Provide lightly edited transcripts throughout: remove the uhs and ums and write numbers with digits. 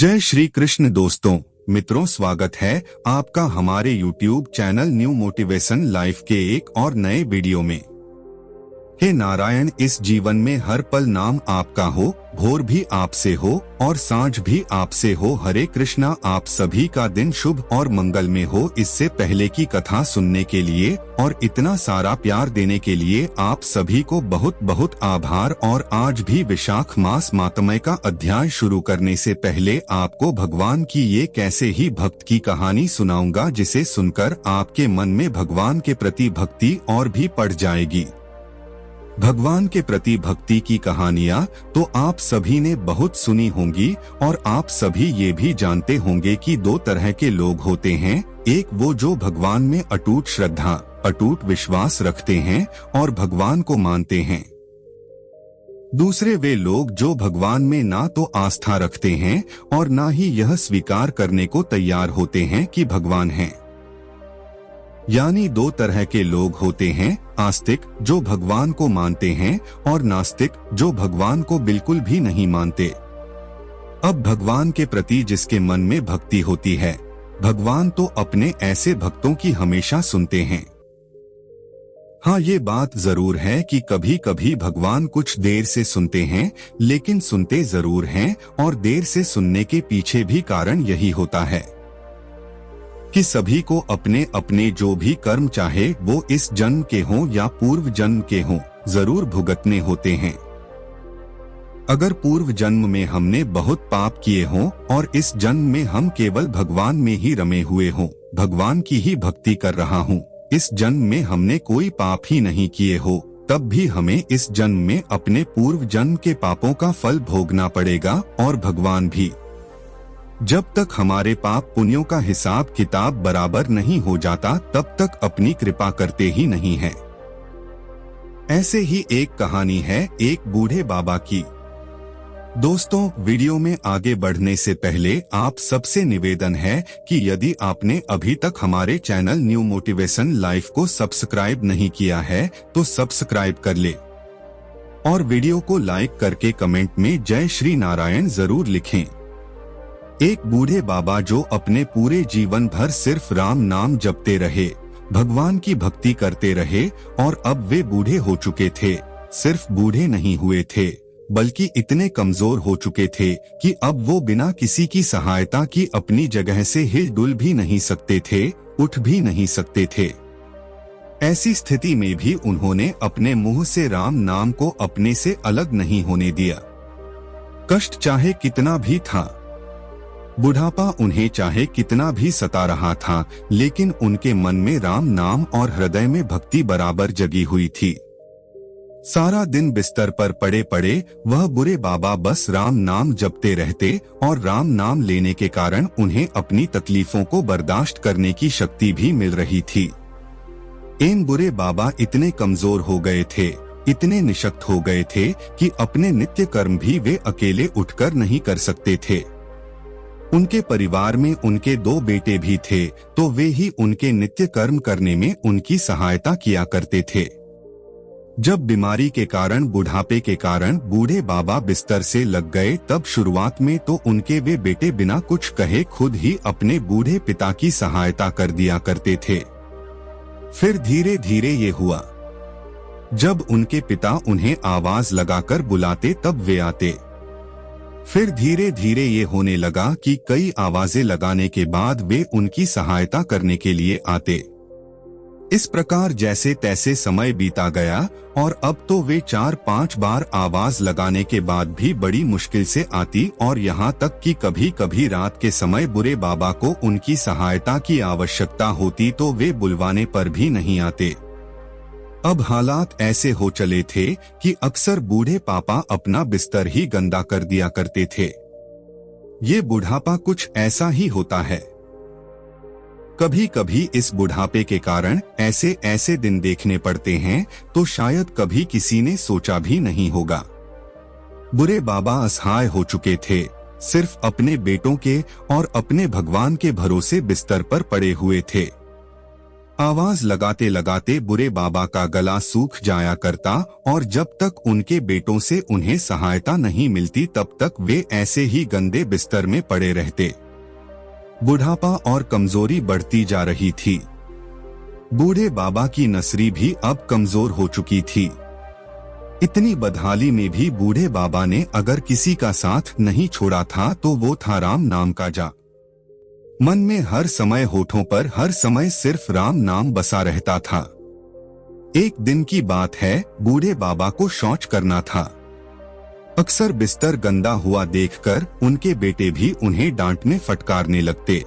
जय श्री कृष्ण दोस्तों, मित्रों, स्वागत है आपका हमारे YouTube channel new motivation life के एक और नए वीडियो में। हे नारायण, इस जीवन में हर पल नाम आपका हो, भोर भी आपसे हो और सांझ भी आपसे हो। हरे कृष्णा। आप सभी का दिन शुभ और मंगल में हो। इससे पहले की कथा सुनने के लिए और इतना सारा प्यार देने के लिए आप सभी को बहुत बहुत आभार। और आज भी विशाख मास मातमय का अध्याय शुरू करने से पहले आपको भगवान की ये कैसे ही भक्त की कहानी सुनाऊंगा, जिसे सुनकर आपके मन में भगवान के प्रति भक्ति और भी बढ़ जाएगी। भगवान के प्रति भक्ति की कहानियां तो आप सभी ने बहुत सुनी होंगी और आप सभी ये भी जानते होंगे कि दो तरह के लोग होते हैं। एक वो जो भगवान में अटूट श्रद्धा, अटूट विश्वास रखते हैं और भगवान को मानते हैं। दूसरे वे लोग जो भगवान में ना तो आस्था रखते हैं और ना ही यह स्वीकार करने को तैयार होते हैं कि भगवान है। यानी दो तरह के लोग होते हैं, आस्तिक जो भगवान को मानते हैं और नास्तिक जो भगवान को बिल्कुल भी नहीं मानते। अब भगवान के प्रति जिसके मन में भक्ति होती है, भगवान तो अपने ऐसे भक्तों की हमेशा सुनते हैं। हाँ, ये बात जरूर है कि कभी कभी भगवान कुछ देर से सुनते हैं, लेकिन सुनते जरूर हैं। और देर से सुनने के पीछे भी कारण यही होता है कि सभी को अपने अपने जो भी कर्म, चाहे वो इस जन्म के हों या पूर्व जन्म के हों, जरूर भुगतने होते हैं। अगर पूर्व जन्म में हमने बहुत पाप किए हों और इस जन्म में हम केवल भगवान में ही रमे हुए हों, भगवान की ही भक्ति कर रहा हूँ, इस जन्म में हमने कोई पाप ही नहीं किए हो, तब भी हमें इस जन्म में अपने पूर्व जन्म के पापों का फल भोगना पड़ेगा। और भगवान भी जब तक हमारे पाप पुण्यों का हिसाब किताब बराबर नहीं हो जाता, तब तक अपनी कृपा करते ही नहीं है। ऐसे ही एक कहानी है एक बूढ़े बाबा की। दोस्तों, वीडियो में आगे बढ़ने से पहले आप सबसे निवेदन है कि यदि आपने अभी तक हमारे चैनल न्यू मोटिवेशन लाइफ को सब्सक्राइब नहीं किया है तो सब्सक्राइब कर ले और वीडियो को लाइक करके कमेंट में जय श्री नारायण जरूर लिखें। एक बूढ़े बाबा जो अपने पूरे जीवन भर सिर्फ राम नाम जपते रहे, भगवान की भक्ति करते रहे और अब वे बूढ़े हो चुके थे। सिर्फ बूढ़े नहीं हुए थे, बल्कि इतने कमजोर हो चुके थे कि अब वो बिना किसी की सहायता की अपनी जगह से हिल-डुल भी नहीं सकते थे, उठ भी नहीं सकते थे। ऐसी स्थिति में भी उन्होंने अपने मुंह से राम नाम को अपने से अलग नहीं होने दिया। कष्ट चाहे कितना भी था, बुढ़ापा उन्हें चाहे कितना भी सता रहा था, लेकिन उनके मन में राम नाम और हृदय में भक्ति बराबर जगी हुई थी। सारा दिन बिस्तर पर पड़े पड़े वह बुरे बाबा बस राम नाम जपते रहते और राम नाम लेने के कारण उन्हें अपनी तकलीफों को बर्दाश्त करने की शक्ति भी मिल रही थी। इन बुरे बाबा इतने कमजोर हो गए थे, इतने निशक्त हो गए थे कि अपने नित्य कर्म भी वे अकेले उठकर नहीं कर सकते थे। उनके परिवार में उनके दो बेटे भी थे, तो वे ही उनके नित्य कर्म करने में उनकी सहायता किया करते थे। जब बीमारी के कारण, बुढ़ापे के कारण बूढ़े बाबा बिस्तर से लग गए, तब शुरुआत में तो उनके वे बेटे बिना कुछ कहे खुद ही अपने बूढ़े पिता की सहायता कर दिया करते थे। फिर धीरे धीरे ये हुआ, जब उनके पिता उन्हें आवाज लगाकर बुलाते तब वे आते। फिर धीरे धीरे ये होने लगा कि कई आवाजें लगाने के बाद वे उनकी सहायता करने के लिए आते। इस प्रकार जैसे तैसे समय बीता गया और अब तो वे 4-5 बार आवाज लगाने के बाद भी बड़ी मुश्किल से आती और यहाँ तक कि कभी कभी रात के समय बुरे बाबा को उनकी सहायता की आवश्यकता होती तो वे बुलवाने पर भी नहीं आते। अब हालात ऐसे हो चले थे कि अक्सर बूढ़े पापा अपना बिस्तर ही गंदा कर दिया करते थे। ये बुढ़ापा कुछ ऐसा ही होता है। कभी कभी इस बुढ़ापे के कारण ऐसे ऐसे दिन देखने पड़ते हैं तो शायद कभी किसी ने सोचा भी नहीं होगा। बुरे बाबा असहाय हो चुके थे, सिर्फ अपने बेटों के और अपने भगवान के भरोसे बिस्तर पर पड़े हुए थे। आवाज लगाते लगाते बुरे बाबा का गला सूख जाया करता और जब तक उनके बेटों से उन्हें सहायता नहीं मिलती तब तक वे ऐसे ही गंदे बिस्तर में पड़े रहते। बुढ़ापा और कमजोरी बढ़ती जा रही थी। बूढ़े बाबा की नसरी भी अब कमजोर हो चुकी थी। इतनी बदहाली में भी बूढ़े बाबा ने अगर किसी का साथ नहीं छोड़ा था तो वो था राम नाम का जा। मन में हर समय होठों पर हर समय सिर्फ राम नाम बसा रहता था। एक दिन की बात है, बूढ़े बाबा को शौच करना था। अक्सर बिस्तर गंदा हुआ देखकर उनके बेटे भी उन्हें डांटने फटकारने लगते।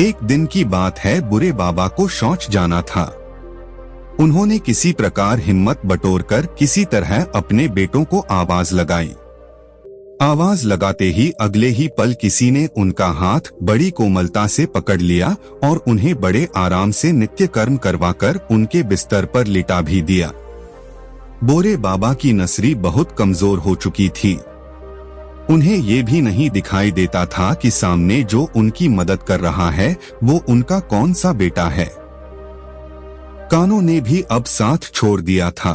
एक दिन की बात है, बुरे बाबा को शौच जाना था। उन्होंने किसी प्रकार हिम्मत बटोरकर किसी तरह अपने बेटों को आवाज लगाई। आवाज लगाते ही अगले ही पल किसी ने उनका हाथ बड़ी कोमलता से पकड़ लिया और उन्हें बड़े आराम से नित्य कर्म करवाकर उनके बिस्तर पर लिटा भी दिया। बूढ़े बाबा की नसरी बहुत कमजोर हो चुकी थी। उन्हें ये भी नहीं दिखाई देता था कि सामने जो उनकी मदद कर रहा है वो उनका कौन सा बेटा है। कानों ने भी अब साथ छोड़ दिया था।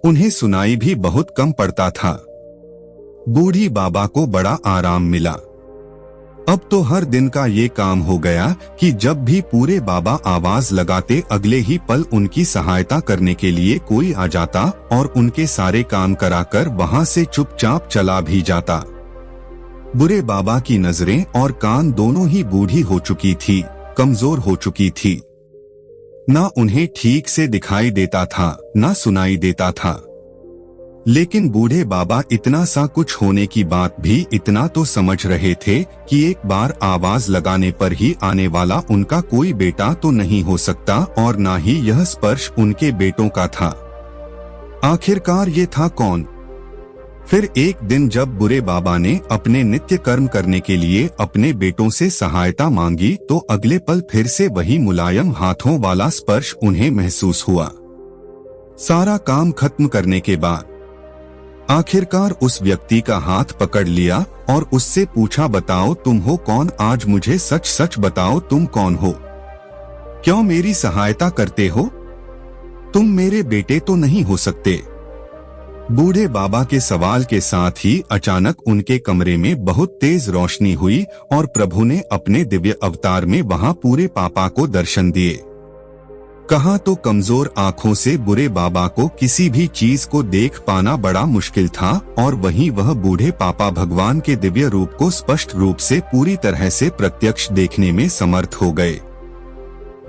उन्हें सुनाई भी बहुत कम पड़ता था। बूढ़ी बाबा को बड़ा आराम मिला। अब तो हर दिन का ये काम हो गया कि जब भी पूरे बाबा आवाज लगाते अगले ही पल उनकी सहायता करने के लिए कोई आ जाता और उनके सारे काम कराकर वहां से चुपचाप चला भी जाता। बुरे बाबा की नजरें और कान दोनों ही बूढ़ी हो चुकी थी, कमजोर हो चुकी थी। ना उन्हें ठीक से दिखाई देता था, ना सुनाई देता था। लेकिन बूढ़े बाबा इतना सा कुछ होने की बात भी इतना तो समझ रहे थे कि एक बार आवाज लगाने पर ही आने वाला उनका कोई बेटा तो नहीं हो सकता और ना ही यह स्पर्श उनके बेटों का था। आखिरकार ये था कौन? फिर एक दिन जब बुरे बाबा ने अपने नित्य कर्म करने के लिए अपने बेटों से सहायता मांगी तो अगले पल फिर से वही मुलायम हाथों वाला स्पर्श उन्हें महसूस हुआ। सारा काम खत्म करने के बाद आखिरकार उस व्यक्ति का हाथ पकड़ लिया और उससे पूछा, बताओ तुम हो कौन? आज मुझे सच सच बताओ, तुम कौन हो? क्यों मेरी सहायता करते हो? तुम मेरे बेटे तो नहीं हो सकते। बूढ़े बाबा के सवाल के साथ ही अचानक उनके कमरे में बहुत तेज रोशनी हुई और प्रभु ने अपने दिव्य अवतार में वहां पूरे पापा को दर्शन दिए। कहा तो कमजोर आंखों से बुरे बाबा को किसी भी चीज को देख पाना बड़ा मुश्किल था और वहीं वह बूढ़े पापा भगवान के दिव्य रूप को स्पष्ट रूप से पूरी तरह से प्रत्यक्ष देखने में समर्थ हो गए।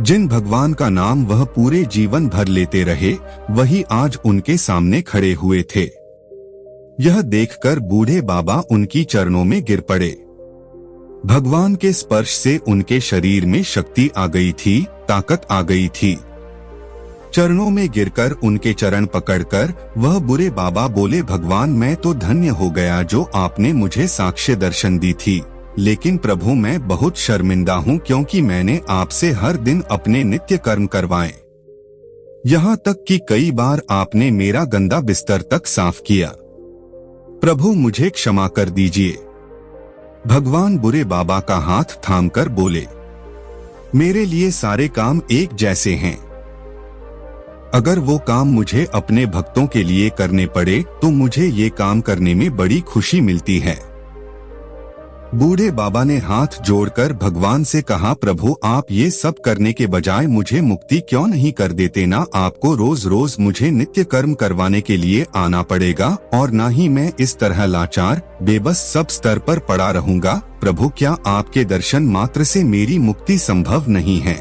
जिन भगवान का नाम वह पूरे जीवन भर लेते रहे वही आज उनके सामने खड़े हुए थे। यह देखकर बूढ़े बाबा उनकी चरणों में गिर पड़े। भगवान के स्पर्श से उनके शरीर में शक्ति आ गई थी, ताकत आ गई थी। चरणों में गिरकर उनके चरण पकड़कर वह बुरे बाबा बोले, भगवान मैं तो धन्य हो गया जो आपने मुझे साक्ष्य दर्शन दी थी, लेकिन प्रभु मैं बहुत शर्मिंदा हूँ क्योंकि मैंने आपसे हर दिन अपने नित्य कर्म करवाए। यहाँ तक कि कई बार आपने मेरा गंदा बिस्तर तक साफ किया। प्रभु मुझे क्षमा कर दीजिए। भगवान बुरे बाबा का हाथ थामकर बोले, मेरे लिए सारे काम एक जैसे हैं। अगर वो काम मुझे अपने भक्तों के लिए करने पड़े तो मुझे ये काम करने में बड़ी खुशी मिलती है। बूढ़े बाबा ने हाथ जोड़कर भगवान से कहा, प्रभु आप ये सब करने के बजाय मुझे मुक्ति क्यों नहीं कर देते? ना आपको रोज रोज मुझे नित्य कर्म करवाने के लिए आना पड़ेगा और ना ही मैं इस तरह लाचार बेबस सब स्तर पर पड़ा रहूंगा। प्रभु क्या आपके दर्शन मात्र से मेरी मुक्ति संभव नहीं है?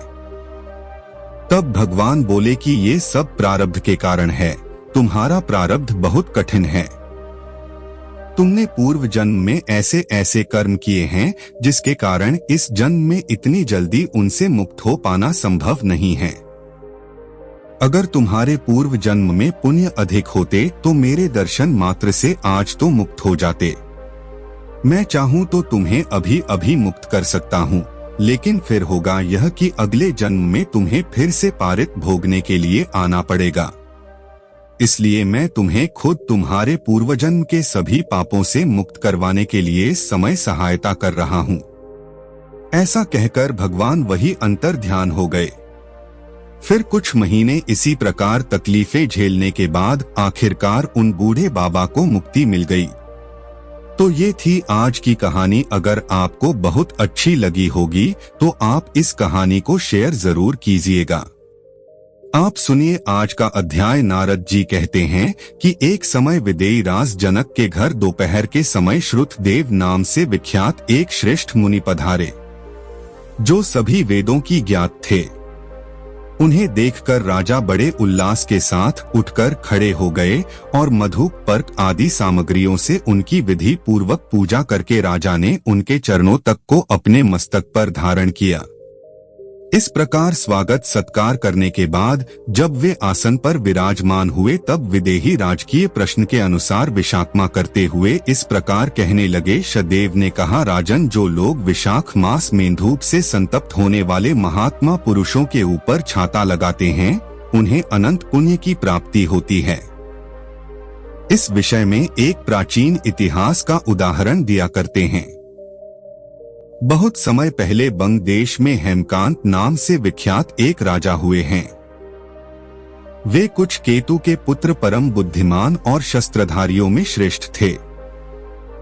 तब भगवान बोले कि ये सब प्रारब्ध के कारण है। तुम्हारा प्रारब्ध बहुत कठिन है। तुमने पूर्व जन्म में ऐसे ऐसे कर्म किए हैं जिसके कारण इस जन्म में इतनी जल्दी उनसे मुक्त हो पाना संभव नहीं है। अगर तुम्हारे पूर्व जन्म में पुण्य अधिक होते तो मेरे दर्शन मात्र से आज तो मुक्त हो जाते। मैं चाहूँ तो तुम्हें अभी अभी मुक्त कर सकता हूँ, लेकिन फिर होगा यह कि अगले जन्म में तुम्हें फिर से पारित भोगने के लिए आना पड़ेगा। इसलिए मैं तुम्हें खुद तुम्हारे पूर्वजन्म के सभी पापों से मुक्त करवाने के लिए समय सहायता कर रहा हूँ। ऐसा कहकर भगवान वही अंतर ध्यान हो गए। फिर कुछ महीने इसी प्रकार तकलीफें झेलने के बाद आखिरकार उन बूढ़े बाबा को मुक्ति मिल गई। तो ये थी आज की कहानी। अगर आपको बहुत अच्छी लगी होगी तो आप इस कहानी को शेयर जरूर कीजिएगा। आप सुनिए आज का अध्याय। नारद जी कहते हैं कि एक समय विदेही राज जनक के घर दोपहर के समय श्रुतदेव नाम से विख्यात एक श्रेष्ठ मुनि पधारे, जो सभी वेदों की ज्ञात थे। उन्हें देखकर राजा बड़े उल्लास के साथ उठकर खड़े हो गए और मधु पर्क आदि सामग्रियों से उनकी विधि पूर्वक पूजा करके राजा ने उनके चरणों तक को अपने मस्तक पर धारण किया। इस प्रकार स्वागत सत्कार करने के बाद जब वे आसन पर विराजमान हुए तब विदेही राजकीय प्रश्न के अनुसार विशाखमा करते हुए इस प्रकार कहने लगे। सदेव ने कहा, राजन, जो लोग विशाख मास में धूप से संतप्त होने वाले महात्मा पुरुषों के ऊपर छाता लगाते हैं, उन्हें अनंत पुण्य की प्राप्ति होती है। इस विषय में एक प्राचीन इतिहास का उदाहरण दिया करते हैं। बहुत समय पहले बंग देश में हेमकांत नाम से विख्यात एक राजा हुए हैं। वे कुछ केतु के पुत्र परम बुद्धिमान और शस्त्रधारियों में श्रेष्ठ थे।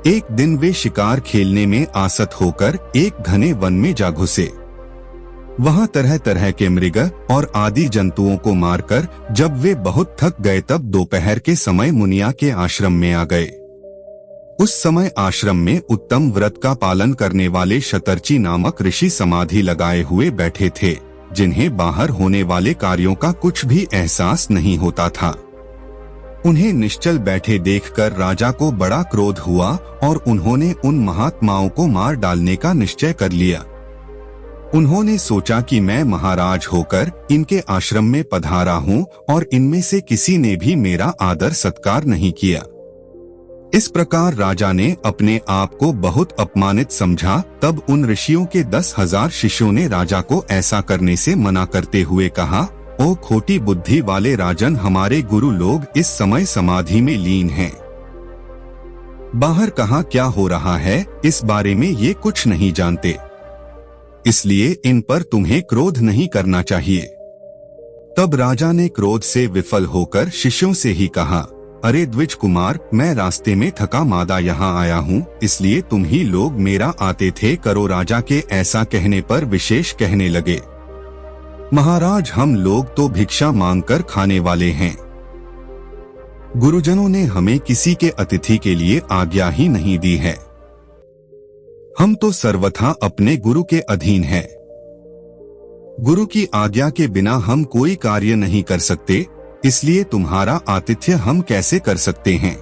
एक दिन वे शिकार खेलने में आसक्त होकर एक घने वन में जा घुसे। वहां तरह तरह के मृग और आदि जंतुओं को मारकर जब वे बहुत थक गए तब दोपहर के समय मुनिया के आश्रम में आ गए। उस समय आश्रम में उत्तम व्रत का पालन करने वाले शतर्ची नामक ऋषि समाधि लगाए हुए बैठे थे, जिन्हें बाहर होने वाले कार्यों का कुछ भी एहसास नहीं होता था। उन्हें निश्चल बैठे देखकर राजा को बड़ा क्रोध हुआ और उन्होंने उन महात्माओं को मार डालने का निश्चय कर लिया। उन्होंने सोचा कि मैं महाराज होकर इनके आश्रम में पधारा हूँ और इनमें से किसी ने भी मेरा आदर सत्कार नहीं किया। इस प्रकार राजा ने अपने आप को बहुत अपमानित समझा। तब उन ऋषियों के 10,000 शिष्यों ने राजा को ऐसा करने से मना करते हुए कहा, ओ खोटी बुद्धि वाले राजन, हमारे गुरु लोग इस समय समाधि में लीन हैं। बाहर कहाँ क्या हो रहा है इस बारे में ये कुछ नहीं जानते, इसलिए इन पर तुम्हें क्रोध नहीं करना चाहिए। तब राजा ने क्रोध से विफल होकर शिष्यों से ही कहा, अरे द्विज कुमार, मैं रास्ते में थका मादा यहाँ आया हूँ, इसलिए तुम ही लोग मेरा आते थे करो। राजा के ऐसा कहने पर विशेष कहने लगे, महाराज, हम लोग तो भिक्षा मांगकर खाने वाले हैं। गुरुजनों ने हमें किसी के अतिथि के लिए आज्ञा ही नहीं दी है। हम तो सर्वथा अपने गुरु के अधीन हैं। गुरु की आज्ञा के बिना हम कोई कार्य नहीं कर सकते, इसलिए तुम्हारा आतिथ्य हम कैसे कर सकते हैं।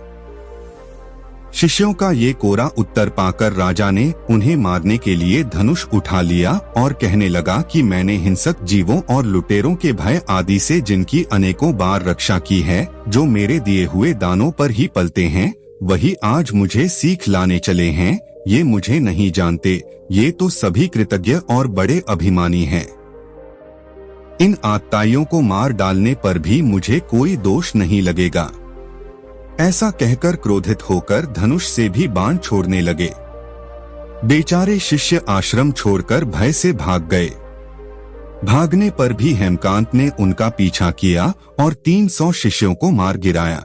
शिष्यों का ये कोरा उत्तर पाकर राजा ने उन्हें मारने के लिए धनुष उठा लिया और कहने लगा कि मैंने हिंसक जीवों और लुटेरों के भय आदि से जिनकी अनेकों बार रक्षा की है, जो मेरे दिए हुए दानों पर ही पलते हैं, वही आज मुझे सीख लाने चले हैं। ये मुझे नहीं जानते, ये तो सभी कृतज्ञ और बड़े अभिमानी हैं। इन आत्ताइयों को मार डालने पर भी मुझे कोई दोष नहीं लगेगा। ऐसा कहकर क्रोधित होकर धनुष से भी बाण छोड़ने लगे। बेचारे शिष्य आश्रम छोड़कर भय से भाग गए। भागने पर भी हेमकांत ने उनका पीछा किया और 300 शिष्यों को मार गिराया।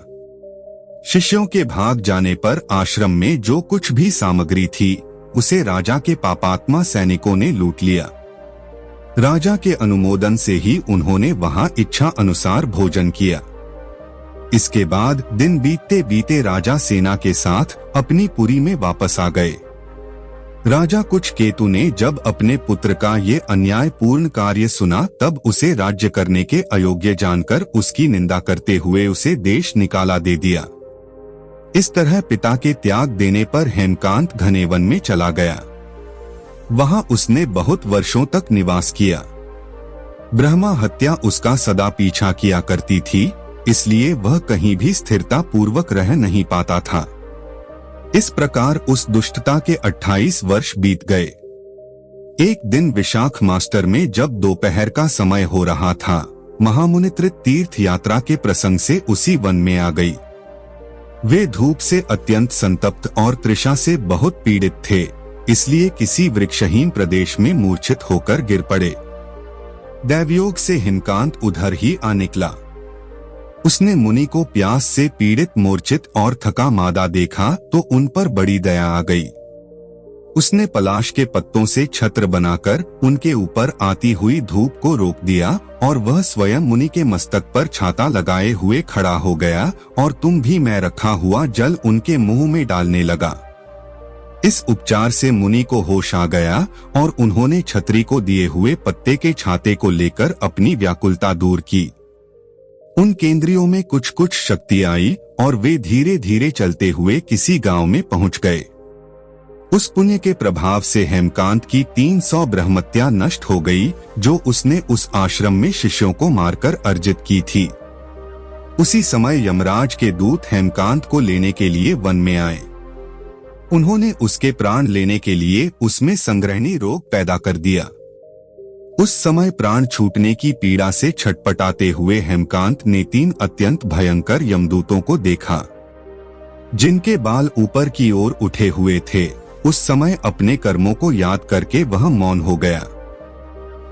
शिष्यों के भाग जाने पर आश्रम में जो कुछ भी सामग्री थी, उसे राजा के पापात्मा सैनिकों ने लूट लिया। राजा के अनुमोदन से ही उन्होंने वहां इच्छा अनुसार भोजन किया। इसके बाद दिन बीतते बीते राजा सेना के साथ अपनी पुरी में वापस आ गए। राजा कुछ केतु ने जब अपने पुत्र का ये अन्यायपूर्ण कार्य सुना तब उसे राज्य करने के अयोग्य जानकर उसकी निंदा करते हुए उसे देश निकाला दे दिया। इस तरह पिता के त्याग देने पर हेमकांत घने वन में चला गया। वहां उसने बहुत वर्षों तक निवास किया। ब्रह्मा हत्या उसका सदा पीछा किया करती थी, इसलिए वह कहीं भी स्थिरता पूर्वक रह नहीं पाता था। इस प्रकार उस दुष्टता के 28 वर्ष बीत गए। एक दिन विशाख मास्टर में जब दोपहर का समय हो रहा था, महामुनित्रित तीर्थ यात्रा के प्रसंग से उसी वन में आ गई। वे धूप से अत्यंत संतप्त और तृषा से बहुत पीड़ित थे, इसलिए किसी वृक्षहीन प्रदेश में मूर्छित होकर गिर पड़े। दैवयोग से हेमकांत उधर ही आ निकला। उसने मुनि को प्यास से पीड़ित, मूर्छित और थका मादा देखा तो उन पर बड़ी दया आ गई। उसने पलाश के पत्तों से छत्र बनाकर उनके ऊपर आती हुई धूप को रोक दिया और वह स्वयं मुनि के मस्तक पर छाता लगाए हुए खड़ा हो गया और तुम भी मैं रखा हुआ जल उनके मुंह में डालने लगा। इस उपचार से मुनि को होश आ गया और उन्होंने छतरी को दिए हुए पत्ते के छाते को लेकर अपनी व्याकुलता दूर की। उन केंद्रियों में कुछ कुछ शक्ति आई और वे धीरे धीरे चलते हुए किसी गांव में पहुंच गए। उस पुण्य के प्रभाव से हेमकांत की 300 ब्रह्मत्या नष्ट हो गई जो उसने उस आश्रम में शिष्यों को मारकर अर्जित की थी। उसी समय यमराज के दूत हेमकांत को लेने के लिए वन में आए। उन्होंने उसके प्राण लेने के लिए उसमें संग्रहणी रोग पैदा कर दिया। उस समय प्राण छूटने की पीड़ा से छटपटाते हुए हेमकांत ने 3 अत्यंत भयंकर यमदूतों को देखा, जिनके बाल ऊपर की ओर उठे हुए थे। उस समय अपने कर्मों को याद करके वह मौन हो गया।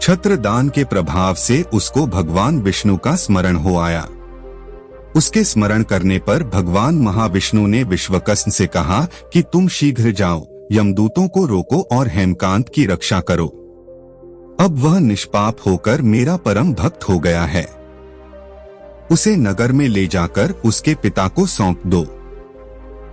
छत्रदान के प्रभाव से उसको भगवान विष्णु का स्मरण हो आया। उसके स्मरण करने पर भगवान महाविष्णु ने विश्वकर्मा से कहा कि तुम शीघ्र जाओ, यमदूतों को रोको और हेमकांत की रक्षा करो। अब वह निष्पाप होकर मेरा परम भक्त हो गया है। उसे नगर में ले जाकर उसके पिता को सौंप दो।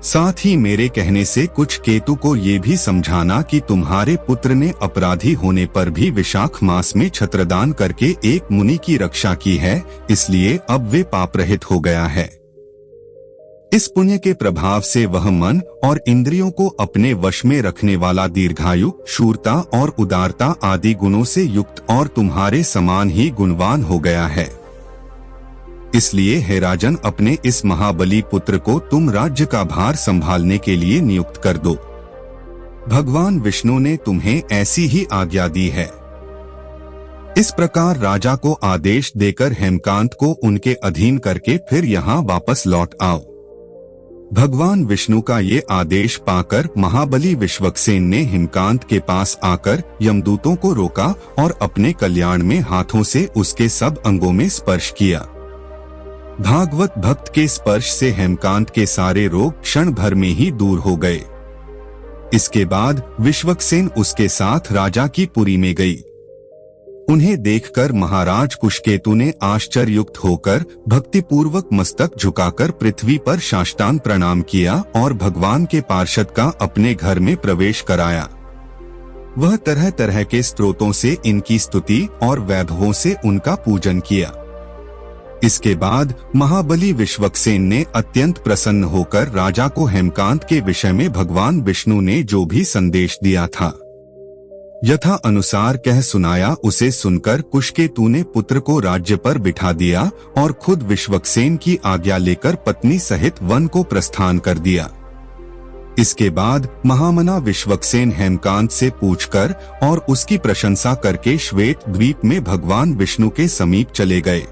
साथ ही मेरे कहने से कुछ केतु को ये भी समझाना कि तुम्हारे पुत्र ने अपराधी होने पर भी विशाख मास में छत्रदान करके एक मुनि की रक्षा की है, इसलिए अब वे पाप रहित हो गया है। इस पुण्य के प्रभाव से वह मन और इंद्रियों को अपने वश में रखने वाला दीर्घायु, शूरता और उदारता आदि गुणों से युक्त और तुम्हारे समान ही गुणवान हो गया है। इसलिए हे राजन, अपने इस महाबली पुत्र को तुम राज्य का भार संभालने के लिए नियुक्त कर दो। भगवान विष्णु ने तुम्हें ऐसी ही आज्ञा दी है। इस प्रकार राजा को आदेश देकर हेमकांत को उनके अधीन करके फिर यहाँ वापस लौट आओ। भगवान विष्णु का ये आदेश पाकर महाबली विश्वक्सेन ने हेमकांत के पास आकर यमदूतों को रोका और अपने कल्याण में हाथों से उसके सब अंगों में स्पर्श किया। भागवत भक्त के स्पर्श से हेमकांत के सारे रोग क्षण भर में ही दूर हो गए। इसके बाद विश्वक्सेन उसके साथ राजा की पुरी में गई। उन्हें देखकर महाराज कुशकेतु ने आश्चर्ययुक्त होकर भक्तिपूर्वक मस्तक झुकाकर पृथ्वी पर साष्टांग प्रणाम किया और भगवान के पार्षद का अपने घर में प्रवेश कराया। वह तरह तरह के स्तोत्रों से इनकी स्तुति और वैभवों से उनका पूजन किया। इसके बाद महाबली विश्वक्सेन ने अत्यंत प्रसन्न होकर राजा को हेमकांत के विषय में भगवान विष्णु ने जो भी संदेश दिया था यथा अनुसार कह सुनाया। उसे सुनकर कुशकेतु ने पुत्र को राज्य पर बिठा दिया और खुद विश्वक्सेन की आज्ञा लेकर पत्नी सहित वन को प्रस्थान कर दिया। इसके बाद महामना विश्वक्सेन हेमकांत से पूछकर और उसकी प्रशंसा करके श्वेत द्वीप में भगवान विष्णु के समीप चले गए।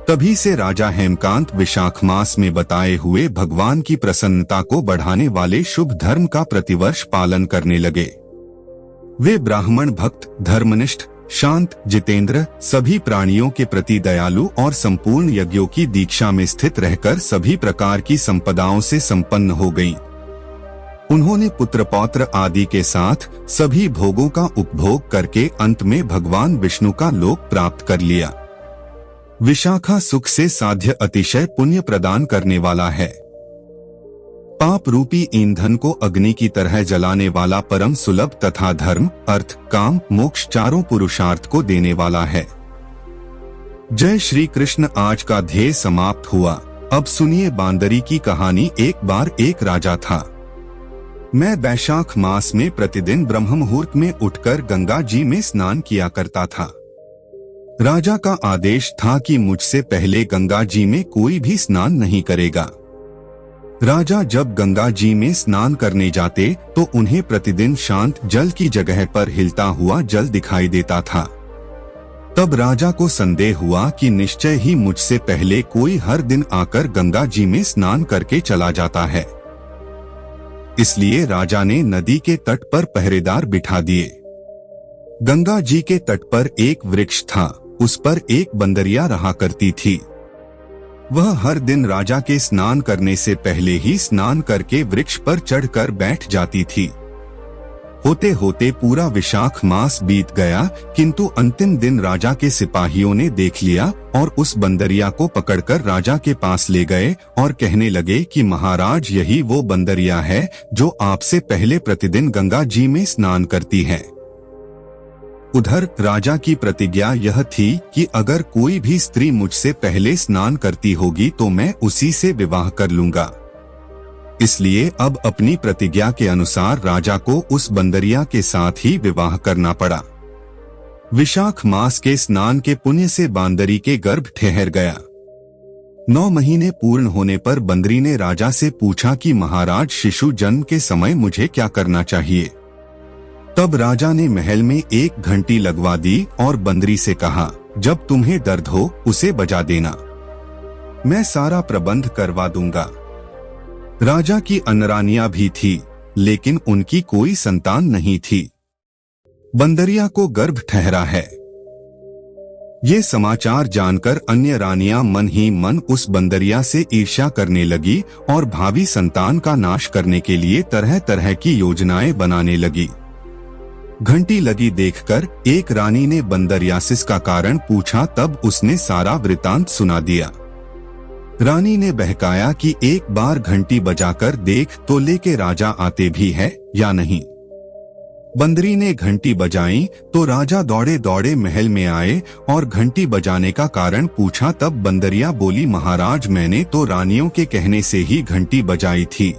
तभी से राजा हेमकांत विशाख मास में बताए हुए भगवान की प्रसन्नता को बढ़ाने वाले शुभ धर्म का प्रतिवर्ष पालन करने लगे। वे ब्राह्मण भक्त, धर्मनिष्ठ, शांत, जितेंद्र, सभी प्राणियों के प्रति दयालु और संपूर्ण यज्ञों की दीक्षा में स्थित रहकर सभी प्रकार की संपदाओं से संपन्न हो गईं। उन्होंने पुत्र पौत्र आदि के साथ सभी भोगों का उपभोग करके अंत में भगवान विष्णु का लोक प्राप्त कर लिया। विशाखा सुख से साध्य अतिशय पुण्य प्रदान करने वाला है। पाप रूपी ईंधन को अग्नि की तरह जलाने वाला परम सुलभ तथा धर्म, अर्थ, काम, मोक्ष चारों पुरुषार्थ को देने वाला है। जय श्री कृष्ण। आज का ध्येय समाप्त हुआ। अब सुनिए बांदरी की कहानी। एक बार एक राजा था। मैं वैशाख मास में प्रतिदिन ब्रह्म मुहूर्त में उठकर गंगा जी में स्नान किया करता था। राजा का आदेश था कि मुझसे पहले गंगा जी में कोई भी स्नान नहीं करेगा। राजा जब गंगा जी में स्नान करने जाते तो उन्हें प्रतिदिन शांत जल की जगह पर हिलता हुआ जल दिखाई देता था। तब राजा को संदेह हुआ कि निश्चय ही मुझसे पहले कोई हर दिन आकर गंगा जी में स्नान करके चला जाता है। इसलिए राजा ने नदी के तट पर पहरेदार बिठा दिए। गंगा जी के तट पर एक वृक्ष था, उस पर एक बंदरिया रहा करती थी। वह हर दिन राजा के स्नान करने से पहले ही स्नान करके वृक्ष पर चढ़कर बैठ जाती थी। होते होते पूरा विशाख मास बीत गया, किंतु अंतिम दिन राजा के सिपाहियों ने देख लिया और उस बंदरिया को पकड़कर राजा के पास ले गए और कहने लगे कि महाराज, यही वो बंदरिया है जो आपसे पहले प्रतिदिन गंगा जी में स्नान करती है। उधर राजा की प्रतिज्ञा यह थी कि अगर कोई भी स्त्री मुझसे पहले स्नान करती होगी तो मैं उसी से विवाह कर लूंगा। इसलिए अब अपनी प्रतिज्ञा के अनुसार राजा को उस बंदरिया के साथ ही विवाह करना पड़ा। विशाख मास के स्नान के पुण्य से बांदरी के गर्भ ठहर गया। 9 महीने पूर्ण होने पर बंदरी ने राजा से पूछा कि महाराज, शिशु जन्म के समय मुझे क्या करना चाहिए। तब राजा ने महल में एक घंटी लगवा दी और बंदरी से कहा, जब तुम्हें दर्द हो उसे बजा देना, मैं सारा प्रबंध करवा दूंगा। राजा की अनरानियां भी थी, लेकिन उनकी कोई संतान नहीं थी। बंदरिया को गर्भ ठहरा है। ये समाचार जानकर अन्य रानियां मन ही मन उस बंदरिया से ईर्ष्या करने लगी और भावी संतान का नाश करने के लिए तरह तरह की योजनाएं बनाने लगी। घंटी लगी देखकर एक रानी ने बंदरियासिस का कारण पूछा, तब उसने सारा वृतांत सुना दिया। रानी ने बहकाया कि एक बार घंटी बजाकर देख तो लेके राजा आते भी है या नहीं। बंदरी ने घंटी बजाई तो राजा दौड़े दौड़े महल में आए और घंटी बजाने का कारण पूछा। तब बंदरिया बोली, महाराज, मैंने तो रानियों के कहने से ही घंटी बजाई थी।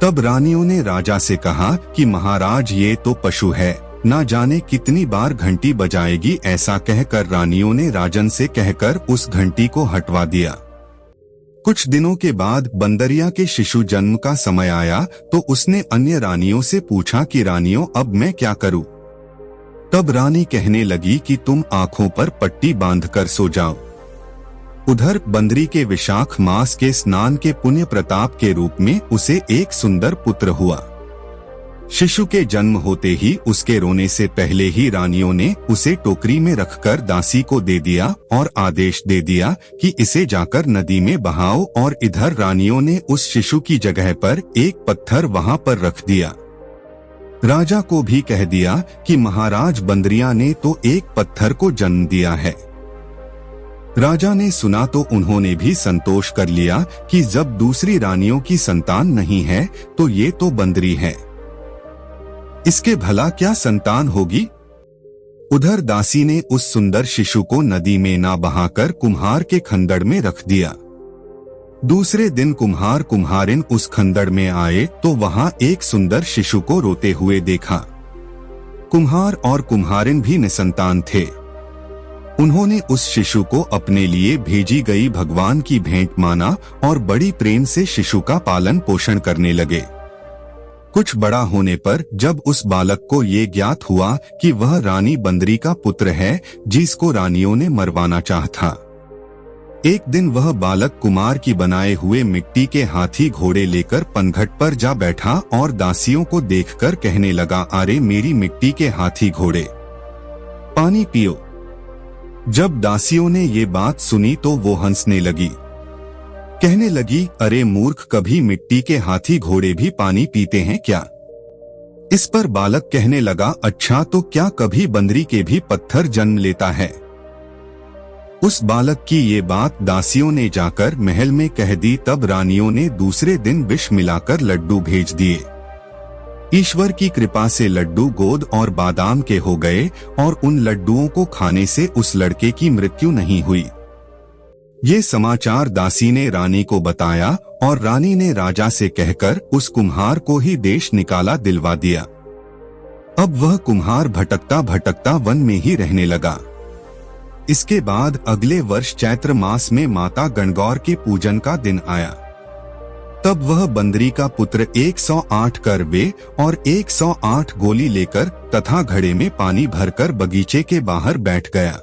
तब रानियों ने राजा से कहा कि महाराज, ये तो पशु है, ना जाने कितनी बार घंटी बजाएगी। ऐसा कहकर रानियों ने राजन से कहकर उस घंटी को हटवा दिया। कुछ दिनों के बाद बंदरिया के शिशु जन्म का समय आया तो उसने अन्य रानियों से पूछा कि रानियों, अब मैं क्या करूं? तब रानी कहने लगी कि तुम आंखों पर पट्टी बांधकर सो जाओ। उधर बंदरी के विशाख मास के स्नान के पुण्य प्रताप के रूप में उसे एक सुंदर पुत्र हुआ। शिशु के जन्म होते ही उसके रोने से पहले ही रानियों ने उसे टोकरी में रखकर दासी को दे दिया और आदेश दे दिया कि इसे जाकर नदी में बहाओ। और इधर रानियों ने उस शिशु की जगह पर एक पत्थर वहां पर रख दिया। राजा को भी कह दिया कि महाराज, बंदरिया ने तो एक पत्थर को जन्म दिया है। राजा ने सुना तो उन्होंने भी संतोष कर लिया कि जब दूसरी रानियों की संतान नहीं है तो ये तो बंदरी है, इसके भला क्या संतान होगी। उधर दासी ने उस सुंदर शिशु को नदी में ना बहाकर कुम्हार के खंदड़ में रख दिया। दूसरे दिन कुम्हार कुम्हारिन उस खंदड़ में आए तो वहां एक सुंदर शिशु को रोते हुए देखा। कुम्हार और कुम्हारिन भी निसंतान थे। उन्होंने उस शिशु को अपने लिए भेजी गई भगवान की भेंट माना और बड़ी प्रेम से शिशु का पालन पोषण करने लगे। कुछ बड़ा होने पर जब उस बालक को ये ज्ञात हुआ कि वह रानी बंदरी का पुत्र है जिसको रानियों ने मरवाना चाहा, एक दिन वह बालक कुमार की बनाए हुए मिट्टी के हाथी घोड़े लेकर पनघट पर जा बैठा और दासियों को देखकर कहने लगा, अरे मेरी मिट्टी के हाथी घोड़े, पानी पियो। जब दासियों ने ये बात सुनी तो वो हंसने लगी, कहने लगी, अरे मूर्ख, कभी मिट्टी के हाथी घोड़े भी पानी पीते हैं क्या? इस पर बालक कहने लगा, अच्छा तो क्या कभी बंदरी के भी पत्थर जन्म लेता है? उस बालक की ये बात दासियों ने जाकर महल में कह दी। तब रानियों ने दूसरे दिन विष मिलाकर लड्डू भेज दिए। ईश्वर की कृपा से लड्डू गोद और बादाम के हो गए और उन लड्डुओं को खाने से उस लड़के की मृत्यु नहीं हुई। ये समाचार दासी ने रानी को बताया और रानी ने राजा से कहकर उस कुम्हार को ही देश निकाला दिलवा दिया। अब वह कुम्हार भटकता भटकता वन में ही रहने लगा। इसके बाद अगले वर्ष चैत्र मास में माता गणगौर के पूजन का दिन आया। तब वह बंदरी का पुत्र 108 करवे और 108 गोली लेकर तथा घड़े में पानी भरकर बगीचे के बाहर बैठ गया।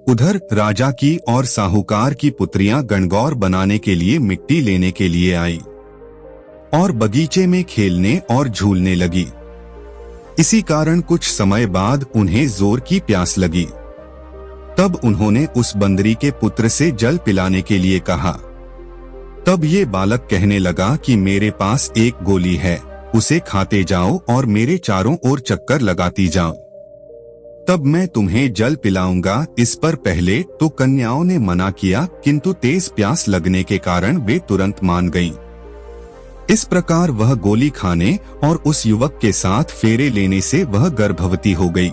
उधर राजा की और साहूकार की पुत्रियां गणगौर बनाने के लिए मिट्टी लेने के लिए आई और बगीचे में खेलने और झूलने लगी। इसी कारण कुछ समय बाद उन्हें जोर की प्यास लगी। तब उन्होंने उस बंदरी के पुत्र से जल पिलाने के लिए कहा। तब ये बालक कहने लगा कि मेरे पास एक गोली है, उसे खाते जाओ और मेरे चारों ओर चक्कर लगाती जाओ, तब मैं तुम्हें जल पिलाऊंगा। इस पर पहले तो कन्याओं ने मना किया, किंतु तेज प्यास लगने के कारण वे तुरंत मान गईं। इस प्रकार वह गोली खाने और उस युवक के साथ फेरे लेने से वह गर्भवती हो गई।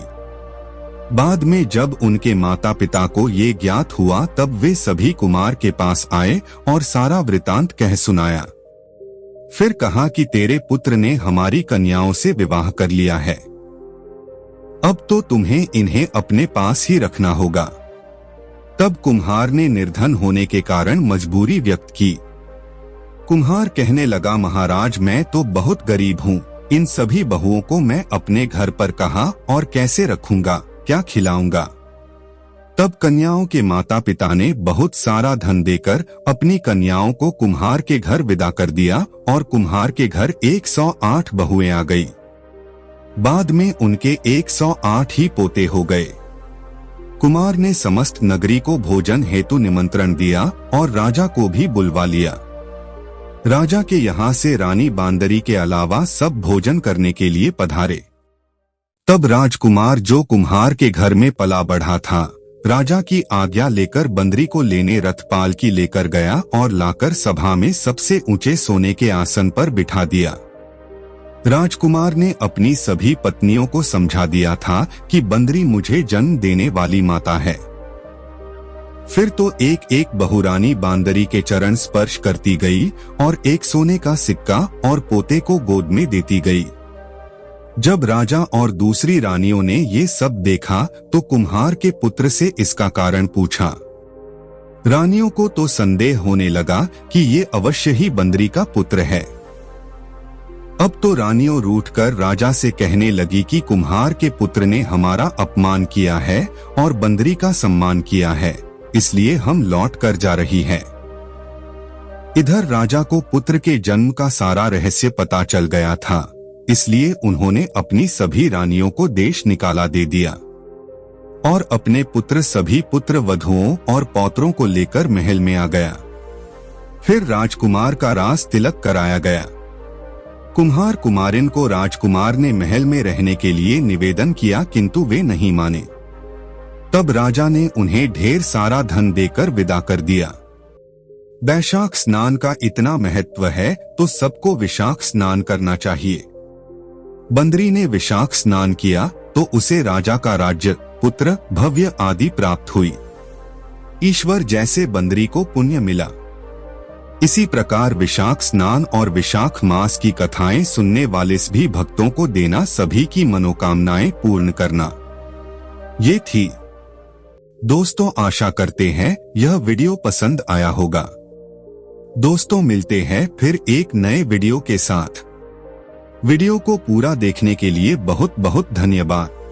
बाद में जब उनके माता पिता को ये ज्ञात हुआ, तब वे सभी कुमार के पास आए और सारा वृतांत कह सुनाया। फिर कहा कि तेरे पुत्र ने हमारी कन्याओं से विवाह कर लिया है, अब तो तुम्हें इन्हें अपने पास ही रखना होगा। तब कुम्हार ने निर्धन होने के कारण मजबूरी व्यक्त की। कुम्हार कहने लगा, महाराज मैं तो बहुत गरीब हूँ, इन सभी बहुओं को मैं अपने घर पर कहाँ और कैसे रखूंगा, क्या खिलाऊंगा। तब कन्याओं के माता पिता ने बहुत सारा धन देकर अपनी कन्याओं को कुम्हार के घर विदा कर दिया और कुम्हार के घर 108 बहुएं आ गई। बाद में उनके 108 ही पोते हो गए। कुमार ने समस्त नगरी को भोजन हेतु निमंत्रण दिया और राजा को भी बुलवा लिया। राजा के यहाँ से रानी बांदरी के अलावा सब भोजन करने के लिए पधारे। तब राजकुमार जो कुम्हार के घर में पला बढ़ा था, राजा की आज्ञा लेकर बंदरी को लेने रथ पालकी लेकर गया और लाकर सभा में सबसे ऊंचे सोने के आसन पर बिठा दिया। राजकुमार ने अपनी सभी पत्नियों को समझा दिया था कि बंदरी मुझे जन्म देने वाली माता है। फिर तो एक एक बहू रानी बांदरी के चरण स्पर्श करती गई और एक सोने का सिक्का और पोते को गोद में देती गई। जब राजा और दूसरी रानियों ने ये सब देखा तो कुम्हार के पुत्र से इसका कारण पूछा। रानियों को तो संदेह होने लगा कि ये अवश्य ही बंदरी का पुत्र है। अब तो रानियों रूठकर राजा से कहने लगी कि कुम्हार के पुत्र ने हमारा अपमान किया है और बंदरी का सम्मान किया है, इसलिए हम लौट कर जा रही हैं। इधर राजा को पुत्र के जन्म का सारा रहस्य पता चल गया था, इसलिए उन्होंने अपनी सभी रानियों को देश निकाला दे दिया और अपने पुत्र सभी पुत्र वधुओं और पौत्रों को लेकर महल में आ गया। फिर राजकुमार का रास तिलक कराया गया। कुम्हार कुमारिन को राजकुमार ने महल में रहने के लिए निवेदन किया, किंतु वे नहीं माने। तब राजा ने उन्हें ढेर सारा धन देकर विदा कर दिया। वैशाख स्नान का इतना महत्व है तो सबको विशाख स्नान करना चाहिए। बंदरी ने विशाख स्नान किया तो उसे राजा का राज्य, पुत्र, भव्य आदि प्राप्त हुई। ईश्वर जैसे बंदरी को पुण्य मिला। इसी प्रकार विशाख स्नान और विशाख मास की कथाएं सुनने वाले सभी भक्तों को देना, सभी की मनोकामनाएं पूर्ण करना। ये थी दोस्तों, आशा करते हैं यह वीडियो पसंद आया होगा। दोस्तों मिलते हैं फिर एक नए वीडियो के साथ। वीडियो को पूरा देखने के लिए बहुत बहुत धन्यवाद।